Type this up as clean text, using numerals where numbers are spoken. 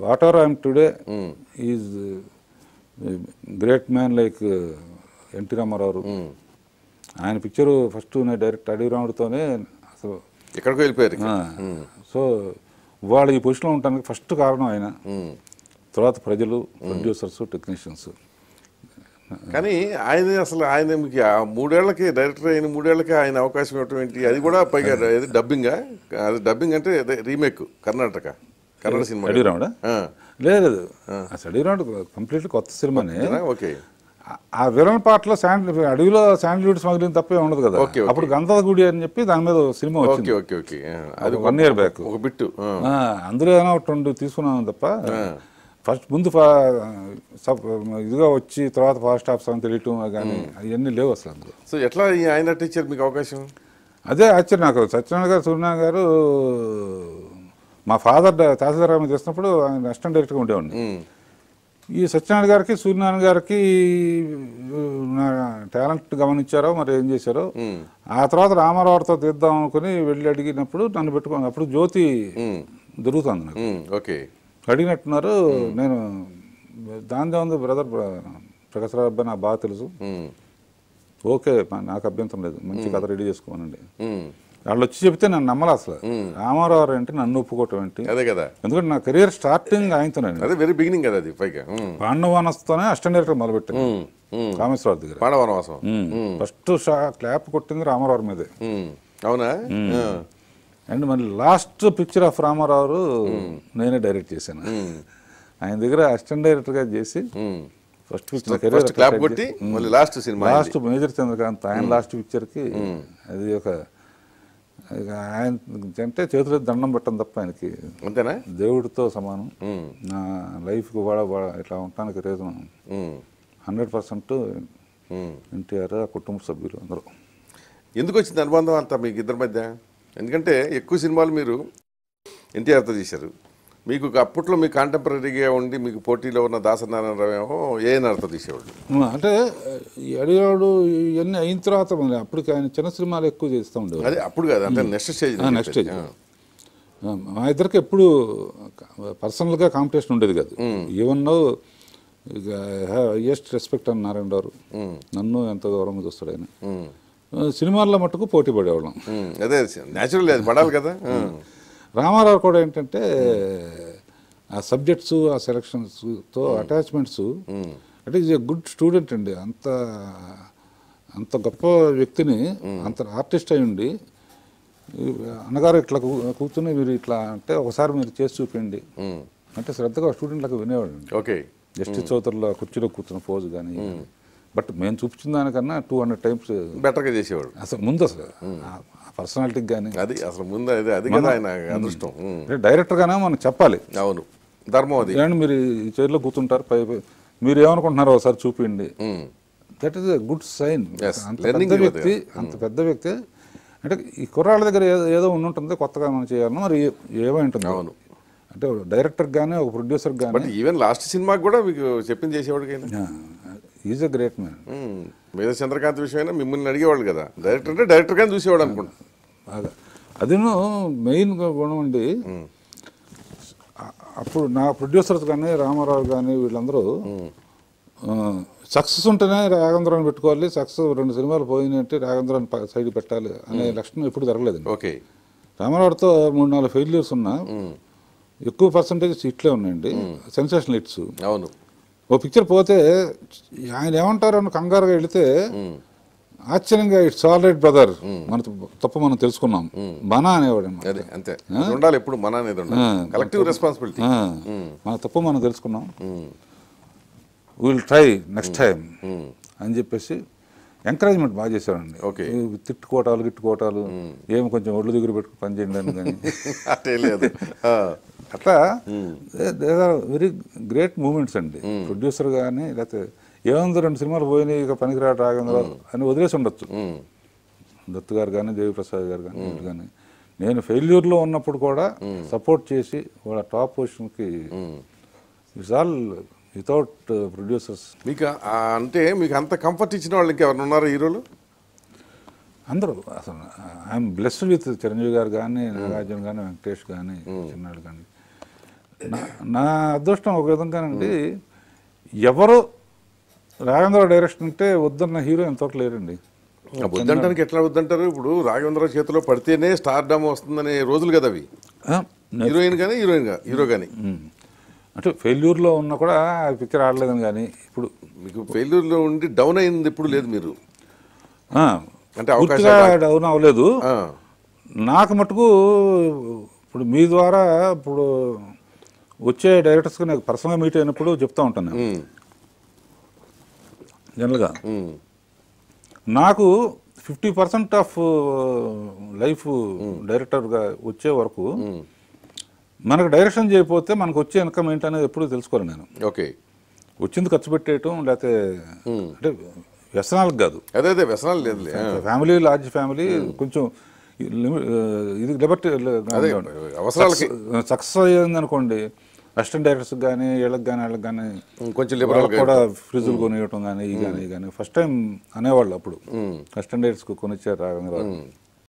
What ever I'm today is great man like NT Rama Rao. ఆయన picture first నేను direct అడవి రాముడితోనే అసలు ఎక్కడికి వెళ్ళిపోయారు. సో వాళ్ళు ఈ పొజిషన్లో ఉండడానికి ఫస్ట్ కారణం ఆయన, తర్వాత ప్రజలు, ప్రొడ్యూసర్స్, టెక్నీషియన్స్. కానీ ఆయన మీకు 3 ఏళ్లకి డైరెక్టర్ అయిన 3 ఏళ్లకి ఆయన అవకాశం ఇవ్వటం ఏంటి? అది కూడా పైగా డబ్బింగా, అది డబ్బింగ్ అంటే రీమేక్ కన్నడ సినిమా. అడవి రాముడా? లేదు, అడవి రాముడు కంప్లీట్లీ కొత్త సినిమానే. ఓకే. ఆ విలన్ పాటలో అడవిలో శాండిల్వుడ్ స్మగ్లింగ్ తప్పే ఉండదు కదా. అప్పుడు గంధద గుడి అని చెప్పి దాని మీద సినిమా వచ్చింది. అది 1 year బ్యాక్ ఒక బిట్టు. అందులో ఏమైనా ఒకటి 2 తీసుకున్నాను తప్ప ఫస్ట్ ముందు ఇదిగా వచ్చి తర్వాత ఫాస్ట్ హాఫ్ సాంగ్ తెలియటం కానీ అవన్నీ లేవు అసలు అందులో. సో ఎట్లా ఆయన టీచర్ మీకు అవకాశం? అదే ఆశ్చర్యం నాకు. సత్యనారాయణ గారు, సూర్యనారాయణ గారు మా ఫాదర్ తహసీల్దార్ చేసినప్పుడు ఆయన అసిస్టెంట్ డైరెక్టర్గా ఉండేవాడిని. ఈ సత్యనారాయణ గారికి, సూర్యనారాయణ గారికి నా టాలెంట్ గమనించారో మరి ఏం చేశారో. ఆ తర్వాత రామారావుతో తీద్దాం అనుకుని వెళ్ళి అడిగినప్పుడు నన్ను పెట్టుకున్నాను. అప్పుడు జ్యోతి దొరుకుతుంది నాకు. ఓకే. అడిగినట్టున్నారు. నేను దాని ఉంది బ్రదర్ ప్రకాశ్రావు అబ్బాయి నాకు బాగా తెలుసు, ఓకే నాకు అభ్యంతరం లేదు, మంచి కథ రెడీ చేసుకోమనండి. వాళ్ళు వచ్చి చెప్తే నన్ను నమ్మలే అసలు. రామారావు అంటే నన్ను ఒప్పుకోవటం ఏంటి? అదే కదా. ఎందుకంటే నా కెరీర్ స్టార్టింగ్ ఆయనతోనే. అదే వెరీ బిగినింగ్ కదా అది. పైగా పాండవనస్తోనే అసిస్టెంట్ డైరెక్టర్ మొదలుపెట్టాను కామేశ్వరరావు దగ్గర. పాండవనవాసం ఫస్ట్ క్లాప్ కొట్టింది రామారావు మీదే. అవునా? అండ్ మళ్ళీ లాస్ట్ పిక్చర్ ఆఫ్ రామారావు నేనే డైరెక్ట్ చేశాను. ఆయన దగ్గర అసిస్టెంట్ డైరెక్టర్గా చేసి ఫస్ట్ పిక్చర్ కెరీర్ క్లాప్ కొట్టి మళ్ళీ last cinema, last major Chandrakanth ఆయన లాస్ట్ పిక్చర్కి అది ఒక ఆయన అంటే చేతులు దండం పెట్టడం తప్ప ఆయనకి అంతేనా దేవుడితో సమానం. నా లైఫ్కి ఇట్లా ఉండటానికి రీజన్ 100% ఎన్టీఆర్, ఆ కుటుంబ సభ్యులు అందరూ. ఎందుకు వచ్చింది అనుబంధం అంతా మీకు ఇద్దరి మధ్య? ఎందుకంటే ఎక్కువ సినిమాలు మీరు ఎన్టీఆర్తో చేశారు. మీకు అప్పట్లో మీ కాంటెంపరీగా ఉండి మీకు పోటీలో ఉన్న దాసనారాయణరావు ఏమో ఏఎన్ఆర్తో తీసేవాళ్ళు. అంటే అడిగాడు ఇవన్నీ అయిన తర్వాత అప్పటికి ఆయన చిన్న సినిమాలు ఎక్కువ చేస్తూ ఉండేవాడు. అదే అప్పుడు కాదు, అంటే నెక్స్ట్ స్టేజ్. మా ఇద్దరికి ఎప్పుడు పర్సనల్గా కాంపిటీషన్ ఉండేది కాదు. ఈవెన్ ఇక హైయెస్ట్ రెస్పెక్ట్ అని నారాయణరావు, నన్ను ఎంత గౌరవంగా చూస్తాడు ఆయన. సినిమాల్లో మట్టుకు పోటీ పడేవాళ్ళం. అదే న్యాచురల్, అది పడాలి కదా. రామారావు కూడా ఏంటంటే ఆ సబ్జెక్ట్స్, ఆ సెలక్షన్స్తో అటాచ్మెంట్స్, అంటే ఈజ్ ఎ గుడ్ స్టూడెంట్ అండి. అంత గొప్ప వ్యక్తిని, అంత ఆర్టిస్ట్ అయి ఉండి అన్నగారు ఇట్లా కూర్చుని మీరు ఇట్లా అంటే ఒకసారి మీరు చేసి చూపించండి అంటే శ్రద్ధగా స్టూడెంట్లకు వినేవాడు. ఓకే. జస్టిస్ చౌదరిలో కుర్చీలో కూర్చున్న పోజు కానీ, బట్ మేము చూపించిన దానికన్నా 200 times బెటర్గా చేసేవాడు అసలు. ముందు అసలు పర్సనాలిటీకి కానీ అది అసలు ముందు అది కదా ఆయన అదృష్టం. డైరెక్టర్గానే మనం చెప్పాలి. అవును, ధర్మం అది. ఏమంటే మీరు ఈ చైర్లో కూర్చుంటారు, మీరు ఏమనుకుంటున్నారో ఒకసారి చూపించండి. That is a good sign. అంత పెద్ద వ్యక్తి అంటే ఈ కుర్రాళ్ళ దగ్గర ఏదో ఉంటుంది, కొత్తగా మనం చేయాలన్నా మరి ఏమై ఉంటుంది. అవును, అంటే డైరెక్టర్ కానీ ఒక ప్రొడ్యూసర్ కానీ. ఈవెన్ లాస్ట్ సినిమాకి కూడా మీకు చెప్పింది చేసేవాడికి. Is a great man. మీద చంద్రకాంత్ విషయమైనా మిమ్మల్ని అడిగేవాళ్ళు కదా, డైరెక్టర్ అంటే డైరెక్టర్ కానీ చూసేవాడు అనుకుంటా. బాగా అదేను మెయిన్ గుణం అండి. అప్పుడు నా ప్రొడ్యూసర్స్ కానీ, రామారావు కానీ వీళ్ళందరూ సక్సెస్ ఉంటేనే రాఘవేంద్రాన్ని పెట్టుకోవాలి, సక్సెస్ 2 సినిమాలు పోయినంటే రాఘవేంద్రాన్ని సైడ్ పెట్టాలి అనే లక్షణం ఎప్పుడు జరగలేదండి. ఓకే. రామారావుతో 3-4 ఫెయిల్యూర్స్ ఉన్నా ఎక్కువ పర్సంటేజ్ హిట్లే ఉన్నాయండి, సెన్సేషనల్ హిట్స్. అవును. ఓ పిక్చర్ పోతే ఆయన ఏమంటారు అని కంగారుగా వెళితే ఆశ్చర్యంగా ఇట్స్ ఆల్ రైట్ బ్రదర్, మన తప్పు మనం తెలుసుకున్నాం, మన అనేవాడు. అంతే ఉండాలి ఎప్పుడు, మన అనేది కలెక్టివ్ రెస్పాన్సిబిలిటీ. మన తప్పు మనం తెలుసుకున్నాం, విల్ ట్రై నెక్స్ట్ టైం అని చెప్పేసి ఎంకరేజ్మెంట్ బాగా చేసేవాడండి. ఓకే. గిట్టుకోవటాలు ఏమి కొంచెం ఒళ్ళు దగ్గర పెట్టుకుని పని చేయండి అని కానీ అట్లా వెరీ గ్రేట్ మూమెంట్స్ అండి. ప్రొడ్యూసర్ కానీ లేకపోతే ఏముంది 2 సినిమాలు పోయినాయి ఇక పనికిరాడు రాఘవేంద్రరావు అని వదిలేసి ఉండొచ్చు. దత్తు గారు కానీ, దేవిప్రసాద్ గారు కానీ, వీళ్ళు కానీ నేను ఫెయిల్యూర్లో ఉన్నప్పుడు కూడా సపోర్ట్ చేసి వాళ్ళ టాప్ పొజిషన్కి ఇట్స్ ఆల్ వితౌట్ ప్రొడ్యూసర్స్. మీకు అంటే మీకు అంత కంఫర్ట్ ఇచ్చిన వాళ్ళు ఇంకెవరు ఉన్నారు హీరోలు? అందరూ అసలు ఐఎమ్ బ్లెస్డ్ విత్ చిరంజీవి గారు కానీ, నాగార్జున కానీ, వెంకటేష్ కానీ, చిన్నాడు కానీ. నా అదృష్టం ఒక విధంగానండి, ఎవరు రాఘవేంద్రరావు డైరెక్షన్ అంటే వద్దన్న హీరో ఎంతవరకు లేరండి. వద్దంటానికి ఎట్లా వద్దంటారు? ఇప్పుడు రాఘవేంద్రరావు చేతిలో పడితేనే స్టార్ డమ్ వస్తుందనే రోజులు కదా అవి. హీరోయిన్ కానీ హీరో కానీ అంటే ఫెయిల్యూర్లో ఉన్నా కూడా పిక్చర్ ఆడలేదని. కానీ ఇప్పుడు మీకు ఫెయిల్యూర్లో ఉండి డౌన్ అయింది ఎప్పుడు లేదు మీరు? అంటే పూర్తిగా డౌన్ అవ్వలేదు. నాకు మటుకు ఇప్పుడు మీ ద్వారా ఇప్పుడు వచ్చే డైరెక్టర్స్కి నాకు పర్సనల్గా మీట్ అయినప్పుడు చెప్తా ఉంటాను నేను. జనరల్గా నాకు 50% ఆఫ్ లైఫ్ డైరెక్టర్గా వచ్చే వరకు మనకు డైరెక్షన్ చేయకపోతే మనకు వచ్చే ఇన్కమ్ ఏంటనేది ఎప్పుడు తెలుసుకోరు నేను. ఓకే, వచ్చింది ఖర్చు పెట్టేయటం, లేకపోతే అంటే వ్యసనాలకు కాదు. అదే వ్యసనాలు లేదు. ఫ్యామిలీ, లార్జ్ ఫ్యామిలీ, కొంచెం ఇది లిబర్టీ అవసరాలకి సక్సెస్ అయ్యింది అనుకోండి, అసిస్టెంట్ డైరెక్టర్స్ కానీ వీళ్ళకి కానీ కొంచెం లిబరల్ కూడా ఫ్రిడ్జ్లు కొనియటం కానీ ఈ కానీ ఫస్ట్ టైం అనేవాళ్ళు. అప్పుడు అసిస్టెంట్ డైరెక్టర్స్ కొనిచ్చారు రాఘవేంద్రరావు.